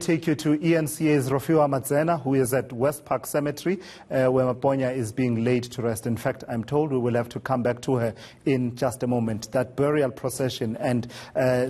Take you to eNCA's Rofhiwa Madzena, who is at West Park Cemetery, where Maponya is being laid to rest. In fact, I'm told we will have to come back to her in just a moment. That burial procession and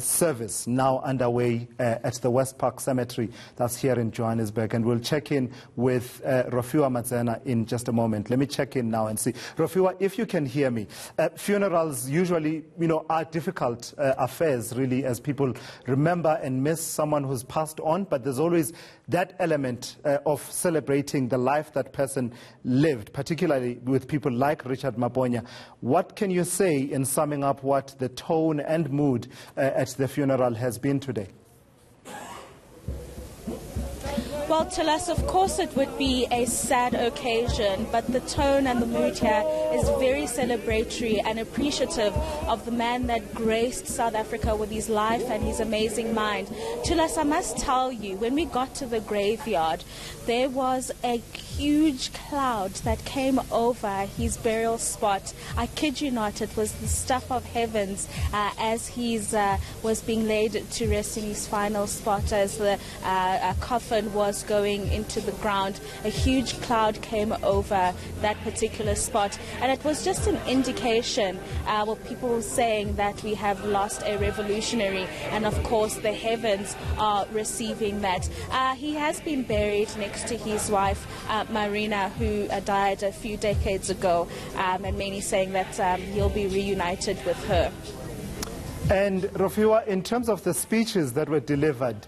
service now underway at the West Park Cemetery, that's here in Johannesburg. And we'll check in with Rofhiwa Madzena in just a moment. Let me check in now and see. Rofhiwa, if you can hear me. Funerals usually, are difficult affairs, really, as people remember and miss someone who's passed on, but there's always that element of celebrating the life that person lived, particularly with people like Richard Maponya. What can you say in summing up what the tone and mood at the funeral has been today? Well, to us, of course, it would be a sad occasion, but the tone and the mood here is very celebratory and appreciative of the man that graced South Africa with his life and his amazing mind. To us, I must tell you, when we got to the graveyard, there was a huge cloud that came over his burial spot. I kid you not, it was the stuff of heavens as he was being laid to rest in his final spot, as the coffin was going into the ground. A huge cloud came over that particular spot, and it was just an indication, people saying that we have lost a revolutionary, and of course the heavens are receiving that. He has been buried next to his wife Marina, who died a few decades ago, and many saying that he'll be reunited with her. And Rofhiwa, in terms of the speeches that were delivered,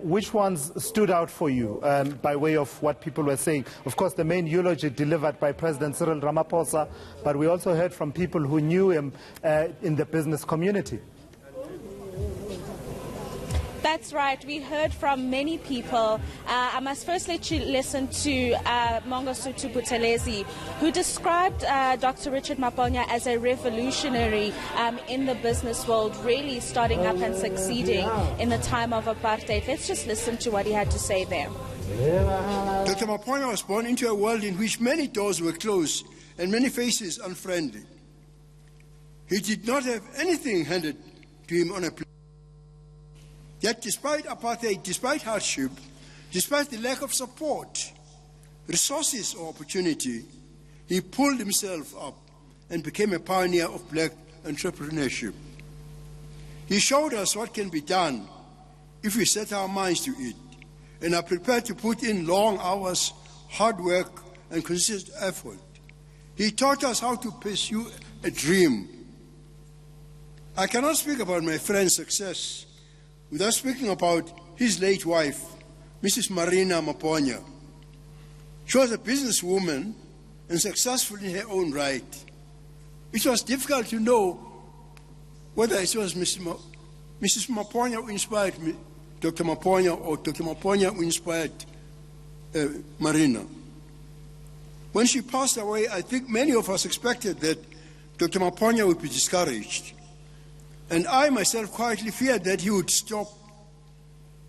which ones stood out for you by way of what people were saying? Of course, the main eulogy delivered by President Cyril Ramaphosa, but we also heard from people who knew him in the business community. That's right. We heard from many people. I must first let you listen to Mangosuthu Buthelezi, who described Dr. Richard Maponya as a revolutionary in the business world, really starting up and succeeding in the time of apartheid. Let's just listen to what he had to say there. Dr. Maponya was born into a world in which many doors were closed and many faces unfriendly. He did not have anything handed to him on a plate. Yet despite apartheid, despite hardship, despite the lack of support, resources or opportunity, he pulled himself up and became a pioneer of black entrepreneurship. He showed us what can be done if we set our minds to it and are prepared to put in long hours, hard work, and consistent effort. He taught us how to pursue a dream. I cannot speak about my friend's success without speaking about his late wife, Mrs. Marina Maponya. She was a businesswoman and successful in her own right. It was difficult to know whether it was Mrs. Maponya who inspired me, Dr. Maponya, or Dr. Maponya who inspired Marina. When she passed away, I think many of us expected that Dr. Maponya would be discouraged. And I myself quietly feared that he would stop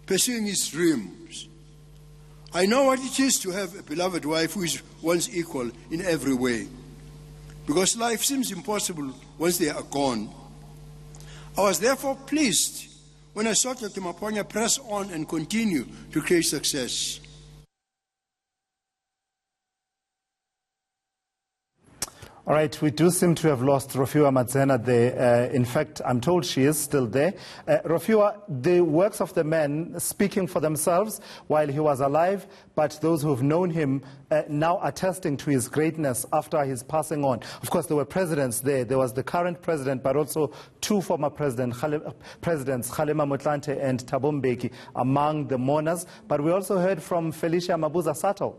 pursuing his dreams. I know what it is to have a beloved wife who is one's equal in every way, because life seems impossible once they are gone. I was therefore pleased when I saw Dr. Maponya press on and continue to create success. All right, we do seem to have lost Rofhiwa Madzena there. In fact, I'm told she is still there. Rofhiwa, the works of the man speaking for themselves while he was alive, but those who have known him now attesting to his greatness after his passing on. Of course, there were presidents there. There was the current president, but also two former presidents, Kgalema Motlanthe and Thabo Mbeki, among the mourners. But we also heard from Felicia Mabuza Sato.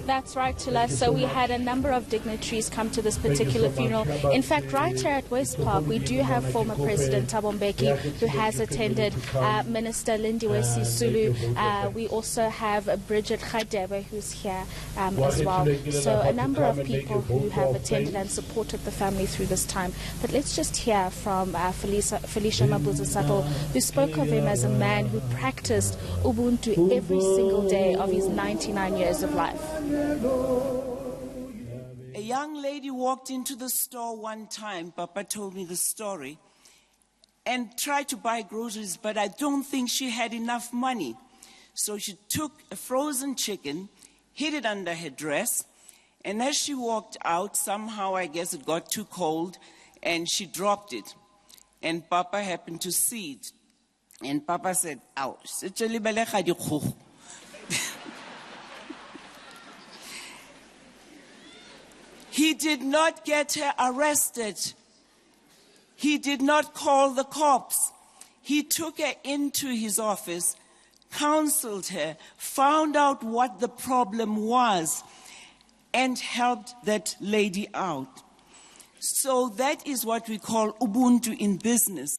That's right, Tula. So we had a number of dignitaries come to this particular funeral. In fact, right here at West Park, we do have former President Thabo Mbeki, who has attended, Minister Lindiwe Sisulu. We also have Bridget Khadebe, who's here as well. So a number of people who have attended and supported the family through this time. But let's just hear from Felicia Mabuza Sato, who spoke of him as a man who practiced Ubuntu every single day of his 99 years of life. A young lady walked into the store one time, Papa told me the story, and tried to buy groceries, but I don't think she had enough money. So she took a frozen chicken, hid it under her dress, and as she walked out, somehow I guess it got too cold, and she dropped it. And Papa happened to see it. And Papa said, "Ow, he did not get her arrested. He did not call the cops. He took her into his office, counseled her, found out what the problem was, and helped that lady out. So that is what we call Ubuntu in business.